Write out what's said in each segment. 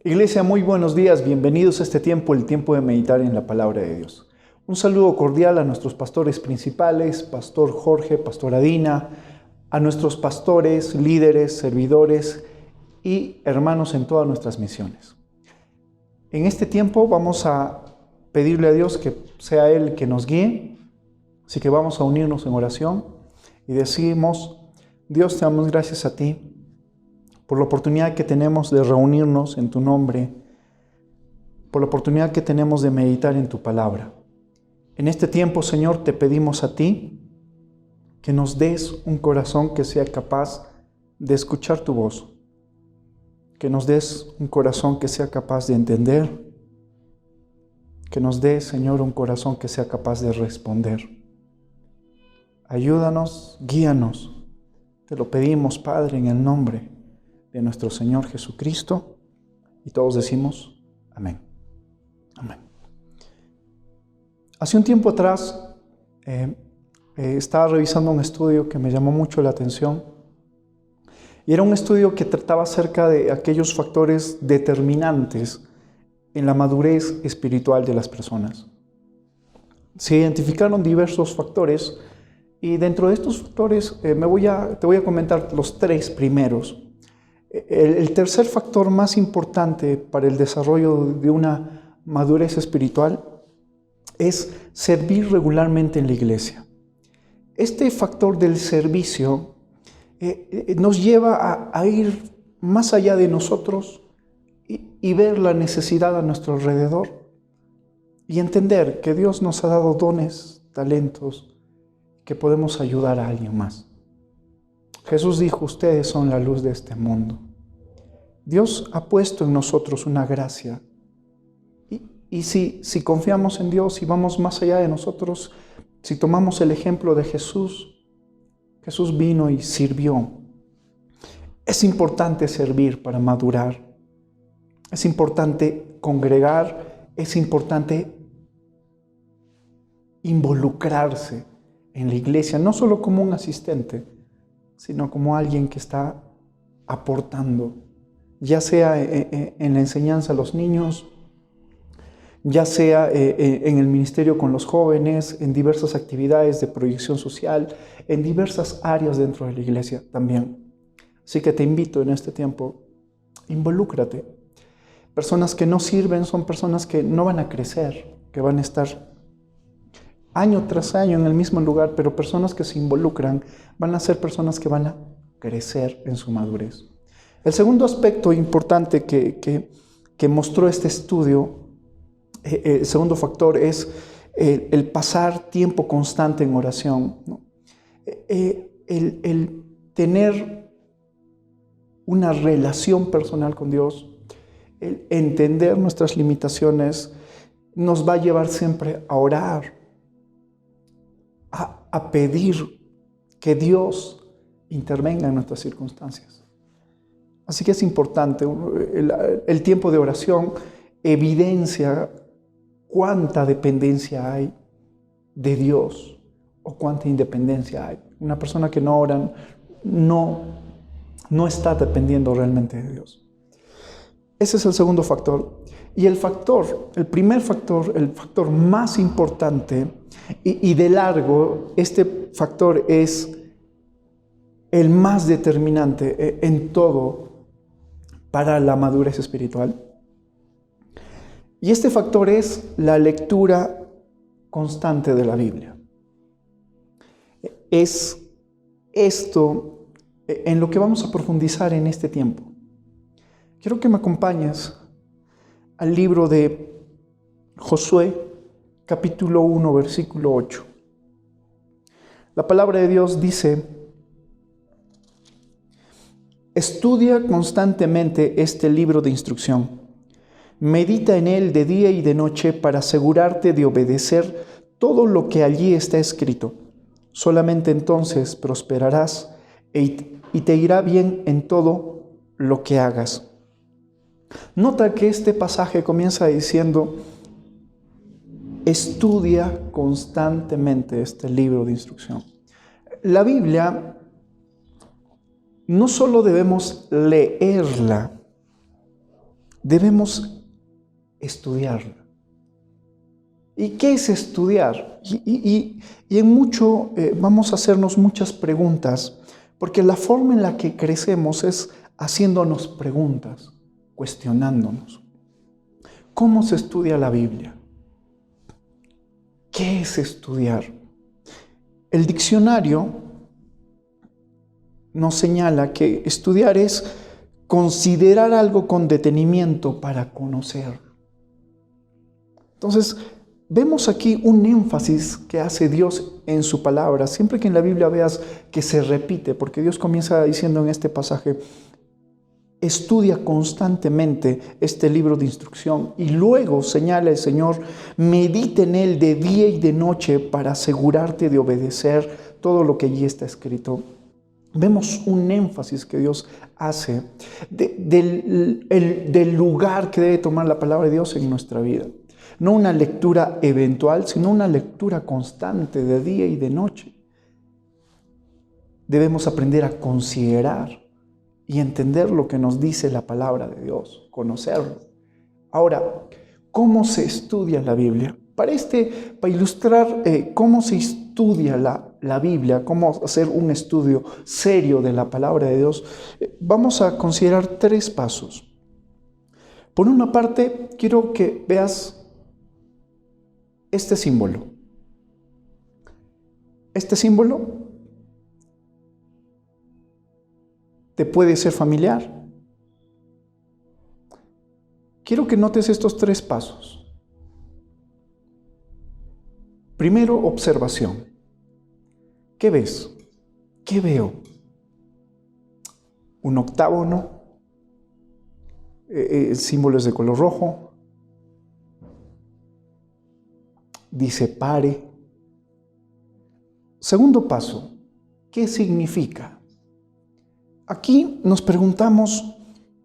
Iglesia, muy buenos días, bienvenidos a este tiempo, el tiempo de meditar en la palabra de Dios. Un saludo cordial a nuestros pastores principales, Pastor Jorge, Pastora Dina, a nuestros pastores, líderes, servidores y hermanos en todas nuestras misiones. En este tiempo vamos a pedirle a Dios que sea Él que nos guíe, así que vamos a unirnos en oración y decimos: Dios, te damos gracias a ti por la oportunidad que tenemos de reunirnos en tu nombre, por la oportunidad que tenemos de meditar en tu palabra. En este tiempo, Señor, te pedimos a ti que nos des un corazón que sea capaz de escuchar tu voz, que nos des un corazón que sea capaz de entender, que nos des, Señor, un corazón que sea capaz de responder. Ayúdanos, guíanos. Te lo pedimos, Padre, en el nombre de nuestro Señor Jesucristo. Y todos decimos amén. Amén. Hace un tiempo atrás estaba revisando un estudio que me llamó mucho la atención. Y era un estudio que trataba acerca de aquellos factores determinantes en la madurez espiritual de las personas. Se identificaron diversos factores y dentro de estos factores te voy a comentar los tres primeros. El tercer factor más importante para el desarrollo de una madurez espiritual es servir regularmente en la iglesia. Este factor del servicio nos lleva a ir más allá de nosotros y ver la necesidad a nuestro alrededor y entender que Dios nos ha dado dones, talentos, que podemos ayudar a alguien más. Jesús dijo: ustedes son la luz de este mundo. Dios ha puesto en nosotros una gracia. Y si confiamos en Dios y vamos más allá de nosotros, si tomamos el ejemplo de Jesús, Jesús vino y sirvió. Es importante servir para madurar. Es importante congregar. Es importante involucrarse en la iglesia, no solo como un asistente, sino como alguien que está aportando, ya sea en la enseñanza a los niños, ya sea en el ministerio con los jóvenes, en diversas actividades de proyección social, en diversas áreas dentro de la iglesia también. Así que te invito en este tiempo, involúcrate. Personas que no sirven son personas que no van a crecer, que van a estar año tras año en el mismo lugar, pero personas que se involucran van a ser personas que van a crecer en su madurez. El segundo aspecto importante que mostró este estudio, el segundo factor, es el pasar tiempo constante en oración, ¿no? El tener una relación personal con Dios, el entender nuestras limitaciones, nos va a llevar siempre a orar, a pedir que Dios intervenga en nuestras circunstancias. Así que es importante. El tiempo de oración evidencia cuánta dependencia hay de Dios o cuánta independencia hay. Una persona que no ora no está dependiendo realmente de Dios. Ese es el segundo factor. Y el primer factor, el factor más importante y de largo, este factor es el más determinante en todo para la madurez espiritual. Y este factor es la lectura constante de la Biblia. Es esto en lo que vamos a profundizar en este tiempo. Quiero que me acompañes al libro de Josué, capítulo 1, versículo 8. La palabra de Dios dice: estudia constantemente este libro de instrucción. Medita en él de día y de noche para asegurarte de obedecer todo lo que allí está escrito. Solamente entonces prosperarás y te irá bien en todo lo que hagas. Nota que este pasaje comienza diciendo: estudia constantemente este libro de instrucción. La Biblia no solo debemos leerla, debemos estudiarla. ¿Y qué es estudiar? Y en mucho vamos a hacernos muchas preguntas, porque la forma en la que crecemos es haciéndonos preguntas, cuestionándonos. ¿Cómo se estudia la Biblia? ¿Qué es estudiar? El diccionario nos señala que estudiar es considerar algo con detenimiento para conocer. Entonces, vemos aquí un énfasis que hace Dios en su palabra. Siempre que en la Biblia veas que se repite, porque Dios comienza diciendo en este pasaje, estudia constantemente este libro de instrucción, y luego señala el Señor, medita en él de día y de noche para asegurarte de obedecer todo lo que allí está escrito. Vemos un énfasis que Dios hace del lugar que debe tomar la palabra de Dios en nuestra vida. No una lectura eventual, sino una lectura constante de día y de noche. Debemos aprender a considerar y entender lo que nos dice la palabra de Dios, conocerlo. Ahora, ¿cómo se estudia la Biblia? Para ilustrar cómo se estudia la Biblia, cómo hacer un estudio serio de la palabra de Dios, vamos a considerar 3 pasos. Por una parte, quiero que veas este símbolo. Este símbolo te puede ser familiar. Quiero que notes estos 3 pasos. Primero, observación. ¿Qué ves? ¿Qué veo? Un octágono. El símbolo es de color rojo. Dice pare. Segundo paso, ¿qué significa? Aquí nos preguntamos,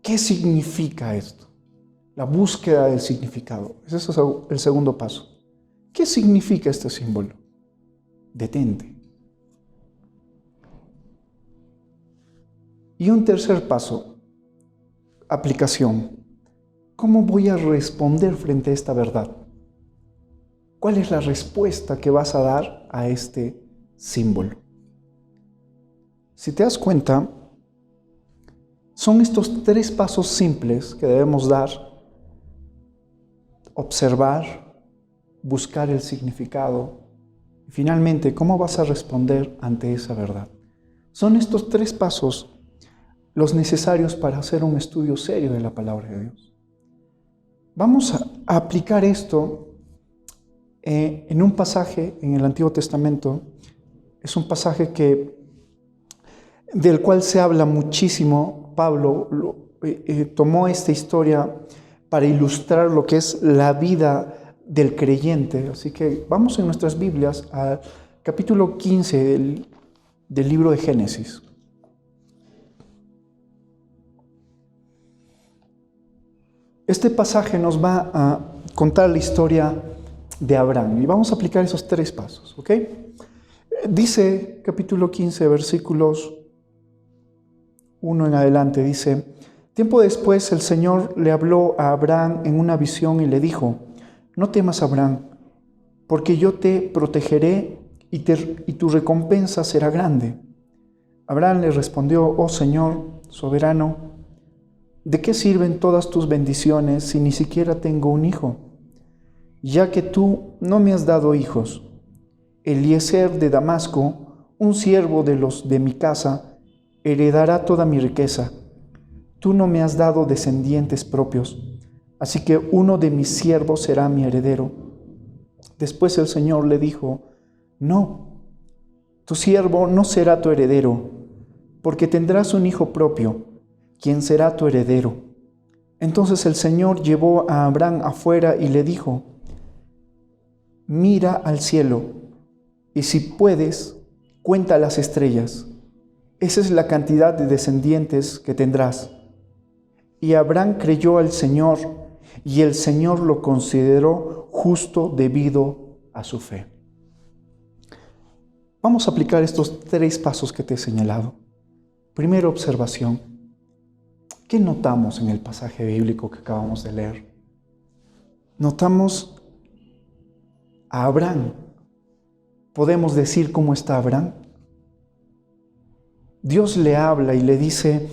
¿qué significa esto? La búsqueda del significado. Ese es el segundo paso. ¿Qué significa este símbolo? Detente. Y un tercer paso, aplicación. ¿Cómo voy a responder frente a esta verdad? ¿Cuál es la respuesta que vas a dar a este símbolo? Si te das cuenta, son estos 3 pasos simples que debemos dar: observar, buscar el significado y finalmente, ¿cómo vas a responder ante esa verdad? Son estos 3 pasos los necesarios para hacer un estudio serio de la palabra de Dios. Vamos a aplicar esto en un pasaje en el Antiguo Testamento. Es un pasaje del cual se habla muchísimo. Pablo tomó esta historia para ilustrar lo que es la vida del creyente. Así que vamos en nuestras Biblias al capítulo 15 del libro de Génesis. Este pasaje nos va a contar la historia de Abraham y vamos a aplicar esos 3 pasos, ¿ok? Dice capítulo 15, versículos 1 en adelante, dice: tiempo después el Señor le habló a Abraham en una visión y le dijo: no temas, Abraham, porque yo te protegeré y tu recompensa será grande. Abraham le respondió: oh Señor soberano, ¿de qué sirven todas tus bendiciones si ni siquiera tengo un hijo? Ya que tú no me has dado hijos. Eliezer de Damasco, un siervo de los de mi casa, heredará toda mi riqueza. Tú no me has dado descendientes propios, así que uno de mis siervos será mi heredero. Después el Señor le dijo: no, tu siervo no será tu heredero, porque tendrás un hijo propio, quien será tu heredero. Entonces el Señor llevó a Abraham afuera y le dijo: mira al cielo, y si puedes, cuenta las estrellas. Esa es la cantidad de descendientes que tendrás. Y Abraham creyó al Señor, y el Señor lo consideró justo debido a su fe. Vamos a aplicar estos 3 pasos que te he señalado. Primero, observación. ¿Qué notamos en el pasaje bíblico que acabamos de leer? Notamos a Abraham. ¿Podemos decir cómo está Abraham? Dios le habla y le dice: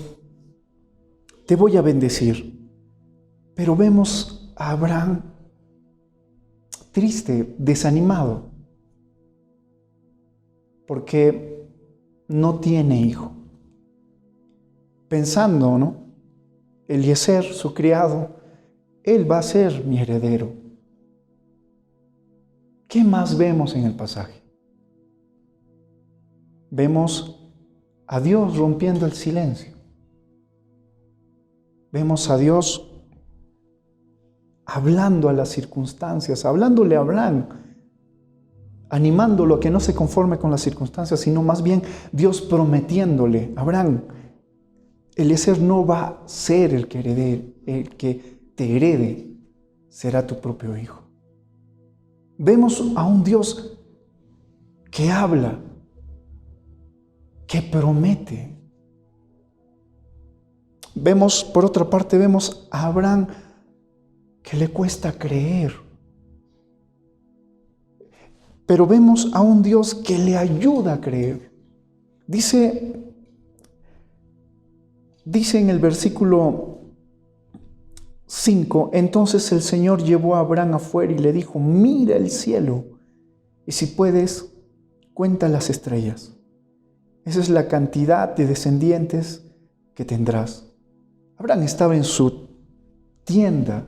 te voy a bendecir. Pero vemos a Abraham triste, desanimado, porque no tiene hijo. Pensando, ¿no? Eliezer, su criado, él va a ser mi heredero. ¿Qué más vemos en el pasaje? Vemos a Dios rompiendo el silencio. Vemos a Dios hablando a las circunstancias, hablándole a Abraham, animándolo a que no se conforme con las circunstancias, sino más bien Dios prometiéndole: Abraham, Eliezer no va a ser el que te herede, será tu propio hijo. Vemos a un Dios que habla, que promete. Vemos, por otra parte, vemos a Abraham que le cuesta creer. Pero vemos a un Dios que le ayuda a creer. Dice en el versículo 5, entonces el Señor llevó a Abraham afuera y le dijo: mira el cielo y si puedes, cuenta las estrellas. Esa es la cantidad de descendientes que tendrás. Abraham estaba en su tienda,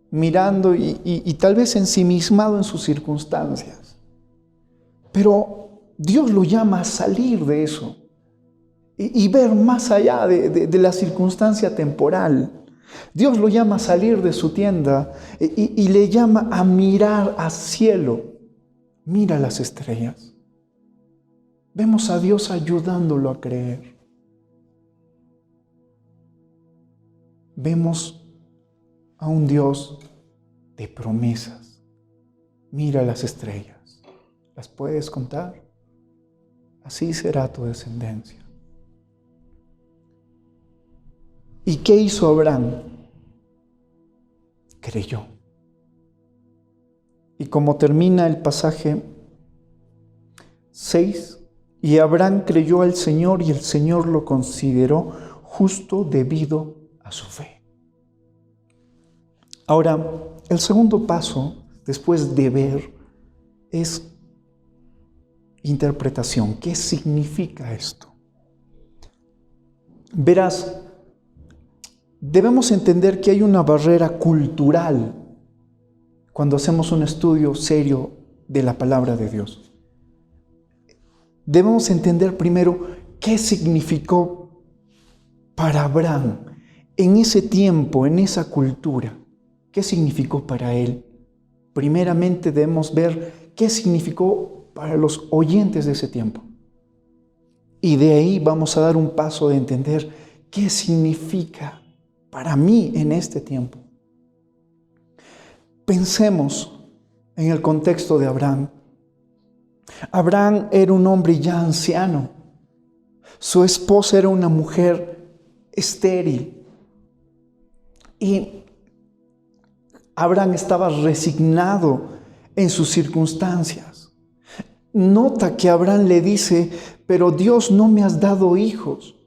mirando y tal vez ensimismado en sus circunstancias. Pero Dios lo llama a salir de eso y ver más allá de la circunstancia temporal. Dios lo llama a salir de su tienda y le llama a mirar al cielo. Mira las estrellas. Vemos a Dios ayudándolo a creer. Vemos a un Dios de promesas. Mira las estrellas. ¿Las puedes contar? Así será tu descendencia. ¿Y qué hizo Abraham? Creyó. Y como termina el pasaje 6, y Abraham creyó al Señor y el Señor lo consideró justo debido a su fe. Ahora, el segundo paso, después de ver, es interpretación. ¿Qué significa esto? Verás, debemos entender que hay una barrera cultural cuando hacemos un estudio serio de la palabra de Dios. Debemos entender primero qué significó para Abraham en ese tiempo, en esa cultura. ¿Qué significó para él? Primeramente debemos ver qué significó para los oyentes de ese tiempo. Y de ahí vamos a dar un paso de entender qué significa para mí en este tiempo. Pensemos en el contexto de Abraham. Abraham era un hombre ya anciano. Su esposa era una mujer estéril. Y Abraham estaba resignado en sus circunstancias. Nota que Abraham le dice: pero Dios, no me has dado hijos.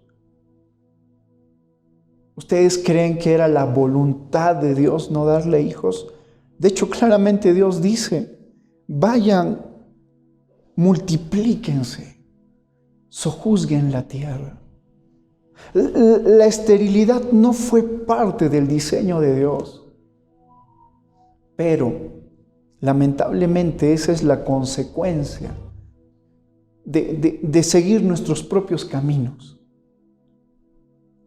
¿Ustedes creen que era la voluntad de Dios no darle hijos? De hecho, claramente Dios dice: vayan, multiplíquense, sojuzguen la tierra. La esterilidad no fue parte del diseño de Dios, pero lamentablemente esa es la consecuencia de seguir nuestros propios caminos.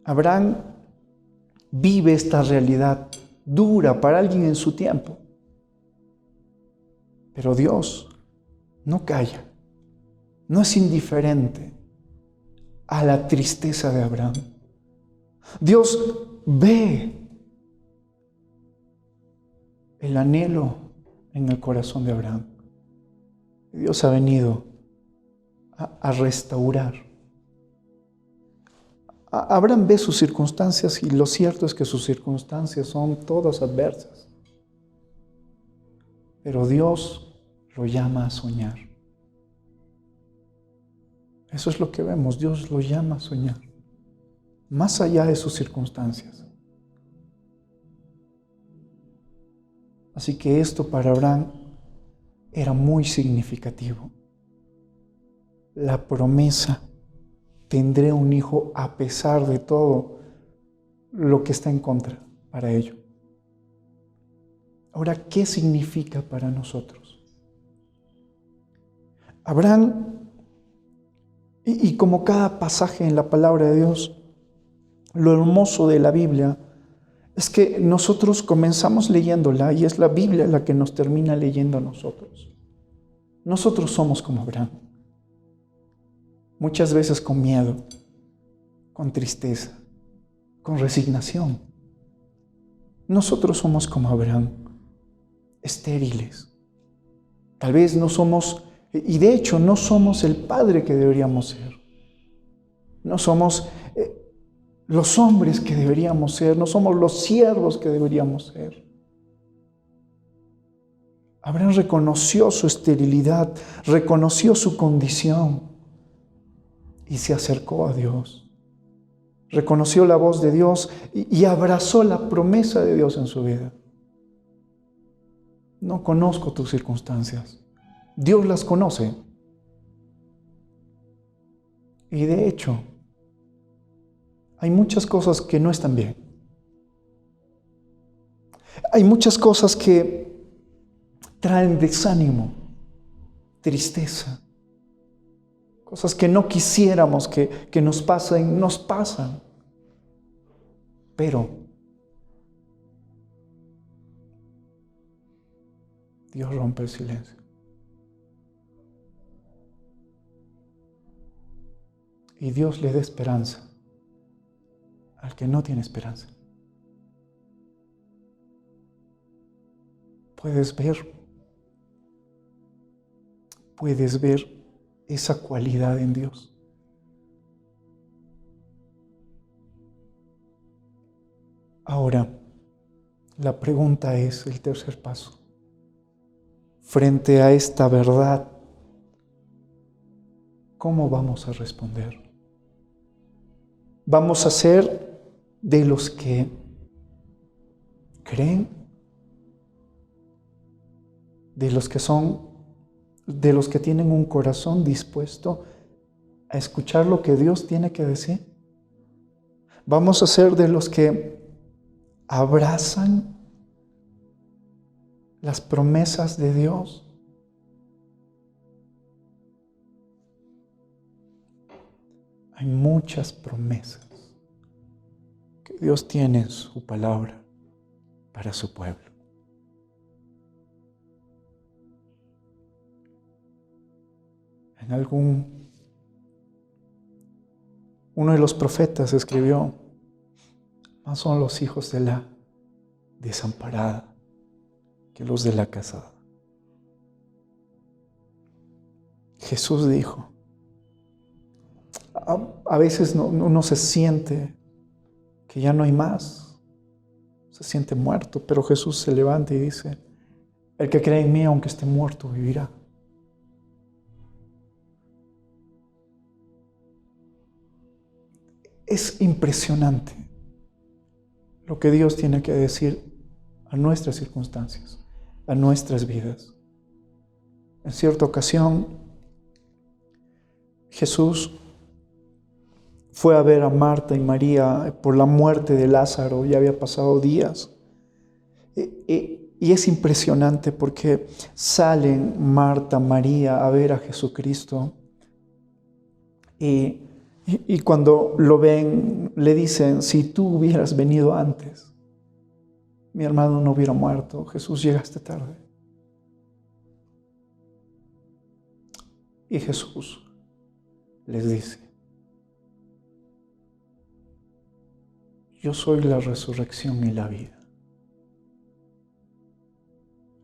Abraham vive esta realidad dura para alguien en su tiempo, pero Dios no calla, no es indiferente a la tristeza de Abraham. Dios ve el anhelo en el corazón de Abraham. Dios ha venido a restaurar, Abraham ve sus circunstancias y lo cierto es que sus circunstancias son todas adversas. Pero Dios lo llama a soñar. Eso es lo que vemos, Dios lo llama a soñar, más allá de sus circunstancias. Así que esto para Abraham era muy significativo. La promesa, tendré un hijo a pesar de todo lo que está en contra para ello. Ahora, ¿qué significa para nosotros? Abraham, y como cada pasaje en la palabra de Dios, lo hermoso de la Biblia es que nosotros comenzamos leyéndola y es la Biblia la que nos termina leyendo a nosotros. Nosotros somos como Abraham. Muchas veces con miedo, con tristeza, con resignación. Nosotros somos como Abraham, estériles. Tal vez no somos, y de hecho no somos el padre que deberíamos ser. No somos los hombres que deberíamos ser, no somos los siervos que deberíamos ser. Abraham reconoció su esterilidad, reconoció su condición y se acercó a Dios. Reconoció la voz de Dios y abrazó la promesa de Dios en su vida. No conozco tus circunstancias. Dios las conoce. Y de hecho, hay muchas cosas que no están bien. Hay muchas cosas que traen desánimo, tristeza. Cosas que no quisiéramos que nos pasen, nos pasan. Pero Dios rompe el silencio. Y Dios le da esperanza al que no tiene esperanza. Puedes ver esa cualidad en Dios. Ahora, la pregunta es el tercer paso. Frente a esta verdad, ¿cómo vamos a responder? ¿Vamos a ser de los que creen? ¿De los que tienen un corazón dispuesto a escuchar lo que Dios tiene que decir? ¿Vamos a ser de los que abrazan las promesas de Dios? Hay muchas promesas que Dios tiene en su palabra para su pueblo. Uno de los profetas escribió: más son los hijos de la desamparada que los de la casada. Jesús dijo, a veces uno se siente que ya no hay más, se siente muerto, pero Jesús se levanta y dice: el que cree en mí, aunque esté muerto, vivirá. Es impresionante lo que Dios tiene que decir a nuestras circunstancias, a nuestras vidas. En cierta ocasión, Jesús fue a ver a Marta y María por la muerte de Lázaro, ya había pasado días. Y es impresionante porque salen Marta, María a ver a Jesucristo y cuando lo ven le dicen: si tú hubieras venido antes, mi hermano no hubiera muerto. Jesús, llegaste tarde. Y Jesús les dice: yo soy la resurrección y la vida.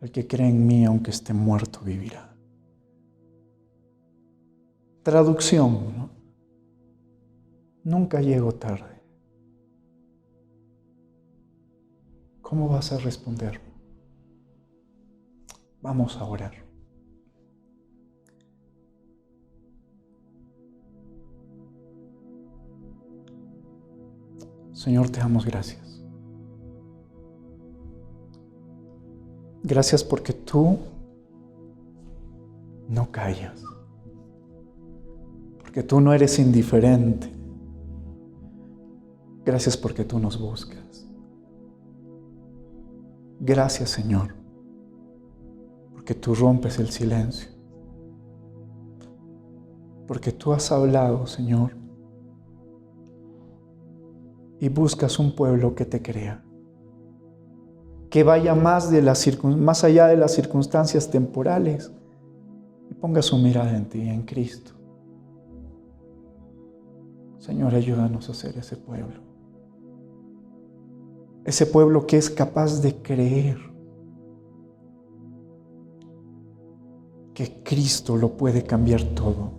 El que cree en mí, aunque esté muerto, vivirá. Traducción, ¿no? Nunca llego tarde. ¿Cómo vas a responder? Vamos a orar. Señor, te damos gracias. Gracias porque tú no callas. Porque tú no eres indiferente. Gracias porque tú nos buscas. Gracias, Señor, porque tú rompes el silencio. Porque tú has hablado, Señor, y buscas un pueblo que te crea, que vaya más allá de las circunstancias temporales y ponga su mirada en ti, en Cristo. Señor, ayúdanos a ser ese pueblo que es capaz de creer que Cristo lo puede cambiar todo.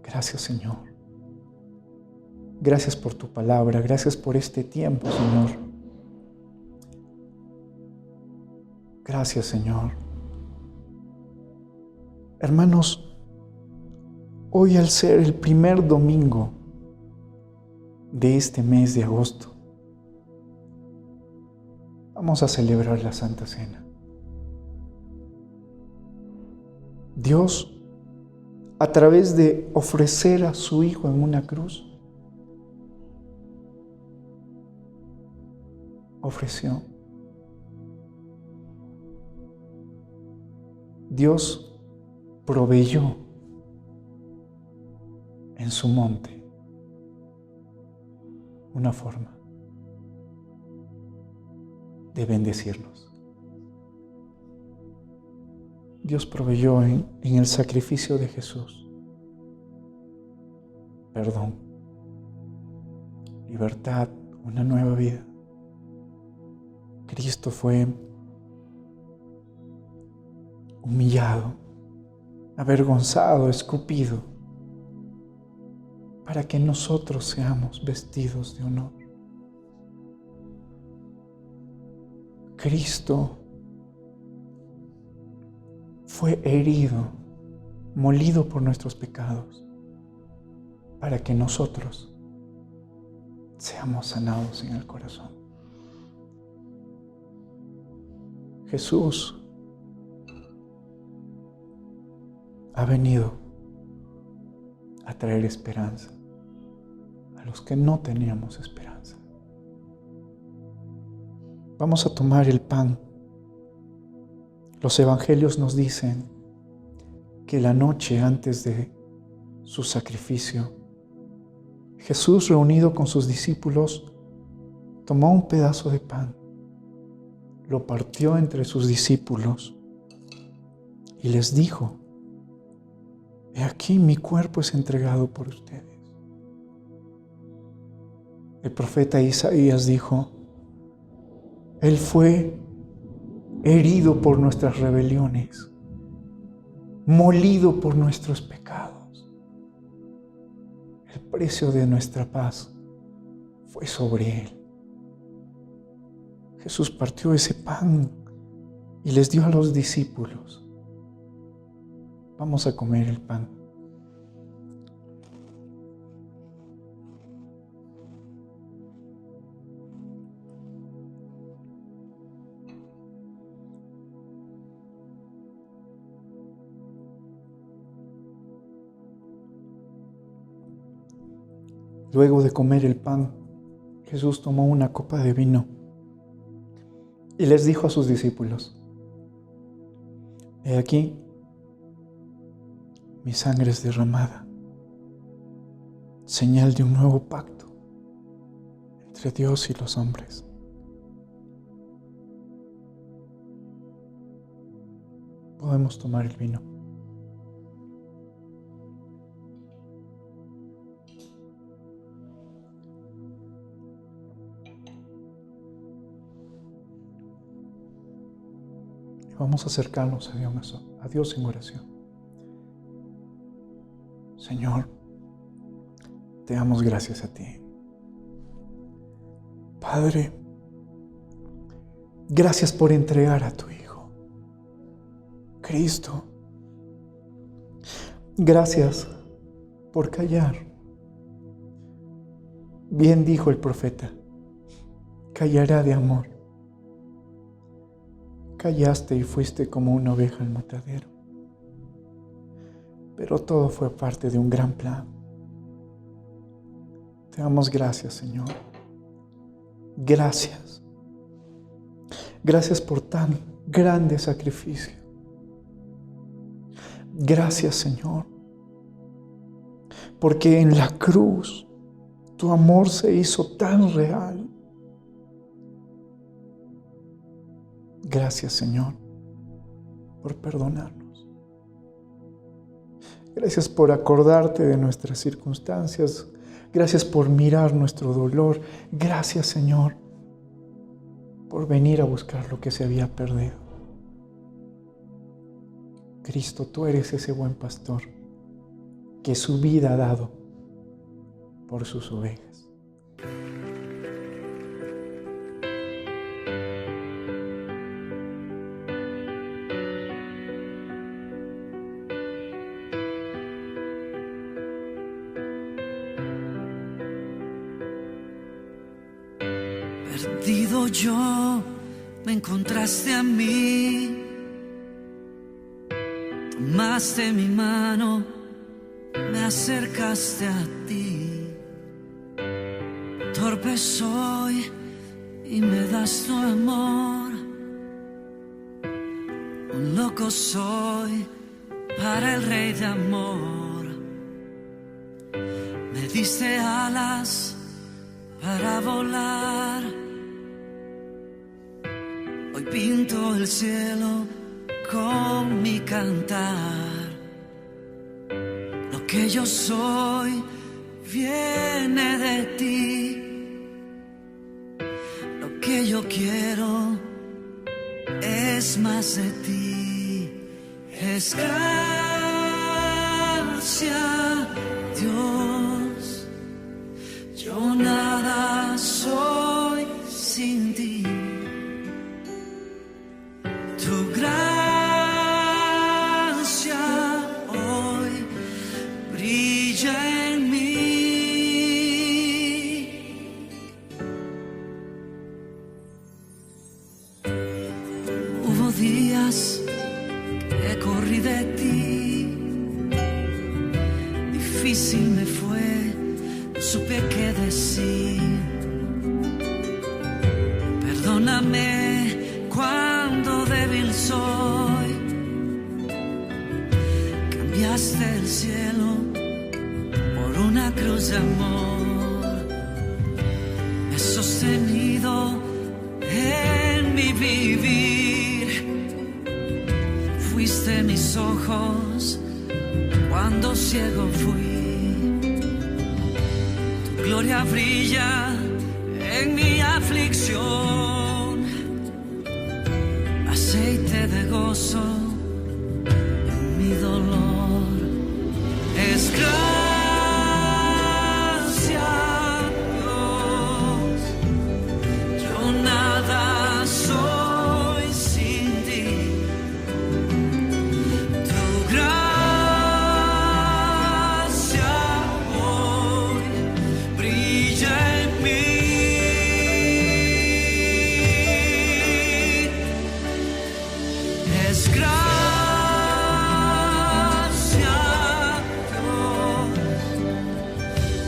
Gracias, Señor. Gracias por tu palabra, gracias por este tiempo, Señor. Gracias, Señor. Hermanos, hoy al ser el primer domingo de este mes de agosto, vamos a celebrar la Santa Cena. Dios, a través de ofrecer a su Hijo en una cruz, ofreció. Dios proveyó en su monte una forma de bendecirnos. Dios proveyó en el sacrificio de Jesús perdón, libertad, una nueva vida. Cristo fue humillado, avergonzado, escupido, para que nosotros seamos vestidos de honor. Cristo fue herido, molido por nuestros pecados, para que nosotros seamos sanados en el corazón. Jesús ha venido a traer esperanza a los que no teníamos esperanza. Vamos a tomar el pan. Los evangelios nos dicen que la noche antes de su sacrificio, Jesús, reunido con sus discípulos, tomó un pedazo de pan, lo partió entre sus discípulos y les dijo: he aquí, mi cuerpo es entregado por ustedes. El profeta Isaías dijo: Él fue herido por nuestras rebeliones, molido por nuestros pecados. El precio de nuestra paz fue sobre Él. Jesús partió ese pan y les dio a los discípulos. Vamos a comer el pan. Luego de comer el pan, Jesús tomó una copa de vino y les dijo a sus discípulos: he aquí, mi sangre es derramada, señal de un nuevo pacto entre Dios y los hombres. Podemos tomar el vino. Vamos a acercarnos a Dios en oración. Señor, te damos gracias a ti. Padre, gracias por entregar a tu Hijo, Cristo. Gracias por callar. Bien dijo el profeta, callará de amor. Callaste y fuiste como una oveja al matadero. Pero todo fue parte de un gran plan. Te damos gracias, Señor. Gracias. Gracias por tan grande sacrificio. Gracias, Señor. Porque en la cruz tu amor se hizo tan real. Gracias, Señor, por perdonarnos. Gracias por acordarte de nuestras circunstancias. Gracias por mirar nuestro dolor. Gracias, Señor, por venir a buscar lo que se había perdido. Cristo, tú eres ese buen pastor que su vida ha dado por sus ovejas. Perdido yo, me encontraste a mí, tomaste mi mano, me acercaste a ti. Torpe soy y me das tu amor, un loco soy para el Rey de amor. Me diste alas para volar. Hoy pinto el cielo con mi cantar. Lo que yo soy viene de ti. Lo que yo quiero es más de ti. Es gracia, Dios. Yo nada soy sin ti. Tu gracia hoy brilla en mí. Hubo días que corrí de ti, difícil me fue, no supe qué decir. Perdóname cuando débil soy. Cambiaste el cielo por una cruz de amor. Me has sostenido en mi vivir. Fuiste mis ojos cuando ciego fui. Tu gloria brilla en mi aflicción. Aceite de gozo en mi dolor. Es gracia, Dios. Yo nada soy sin ti. Tu gracia hoy brilla en mí. Es gracia, Dios.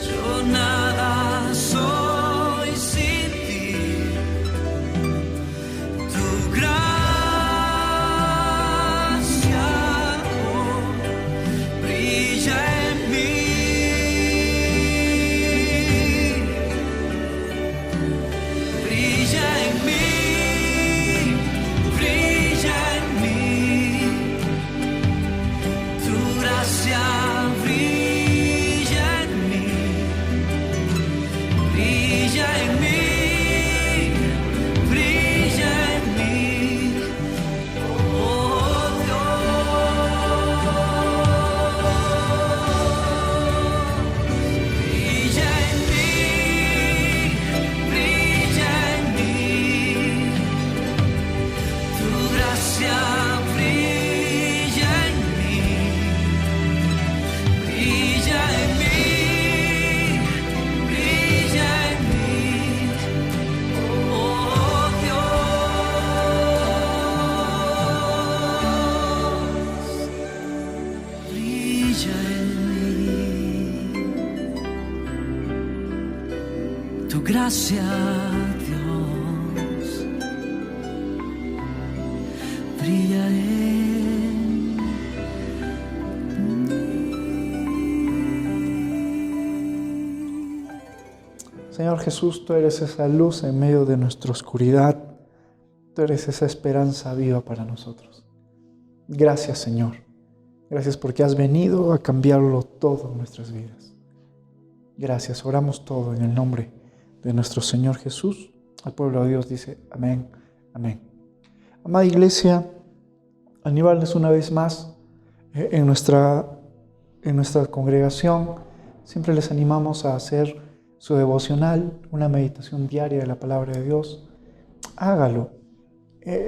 Yo nada soy sin ti. Tu gracia hoy brilla en mí. Brilla en mí. Brilla en mí. Tu gracia brilla en mí. Brilla en mí. Brilla en mí. Oh Dios. tu gracia, Dios, brillaré. Señor Jesús, tú eres esa luz en medio de nuestra oscuridad. Tú eres esa esperanza viva para nosotros. Gracias, Señor. Gracias porque has venido a cambiarlo todo en nuestras vidas. Gracias. Oramos todo en el nombre de nuestro Señor Jesús. El pueblo de Dios dice amén, amén. Amada Iglesia, animarles una vez más en nuestra congregación. Siempre les animamos a hacer su devocional, una meditación diaria de la palabra de Dios. Hágalo.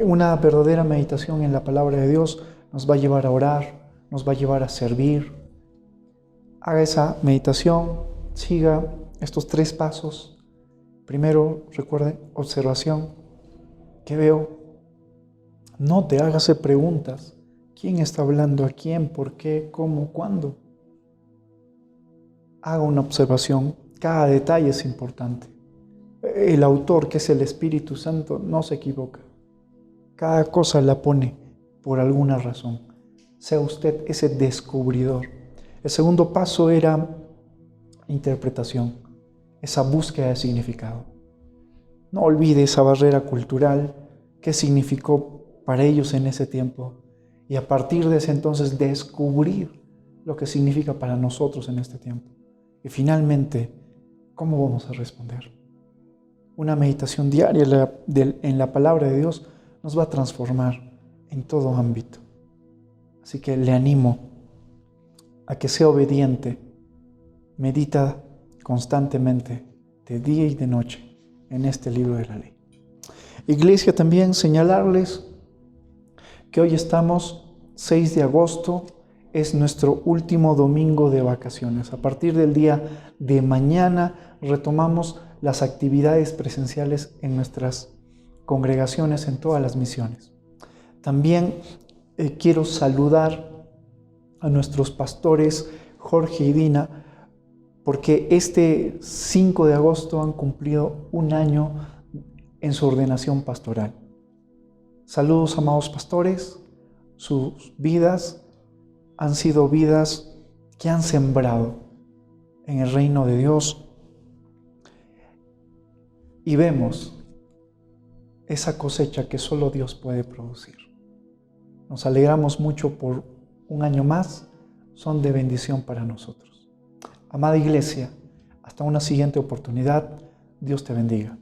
Una verdadera meditación en la palabra de Dios nos va a llevar a orar, nos va a llevar a servir. Haga esa meditación, siga estos 3 pasos. Primero, recuerden, observación. ¿Qué veo? Note, hágase preguntas. ¿Quién está hablando a quién? ¿Por qué? ¿Cómo? ¿Cuándo? Haga una observación. Cada detalle es importante. El autor, que es el Espíritu Santo, no se equivoca. Cada cosa la pone por alguna razón. Sea usted ese descubridor. El segundo paso era interpretación, esa búsqueda de significado. No olvide esa barrera cultural, qué significó para ellos en ese tiempo, y a partir de ese entonces descubrir lo que significa para nosotros en este tiempo. Y finalmente, ¿cómo vamos a responder? Una meditación diaria en la palabra de Dios nos va a transformar en todo ámbito. Así que le animo a que sea obediente, medita constantemente, de día y de noche, en este libro de la ley. Iglesia, también señalarles que hoy estamos 6 de agosto, es nuestro último domingo de vacaciones. A partir del día de mañana retomamos las actividades presenciales en nuestras congregaciones, en todas las misiones. También quiero saludar a nuestros pastores Jorge y Dina, porque este 5 de agosto han cumplido 1 año en su ordenación pastoral. Saludos, amados pastores. Sus vidas han sido vidas que han sembrado en el reino de Dios. Y vemos esa cosecha que solo Dios puede producir. Nos alegramos mucho por 1 año más. Son de bendición para nosotros. Amada Iglesia, hasta una siguiente oportunidad. Dios te bendiga.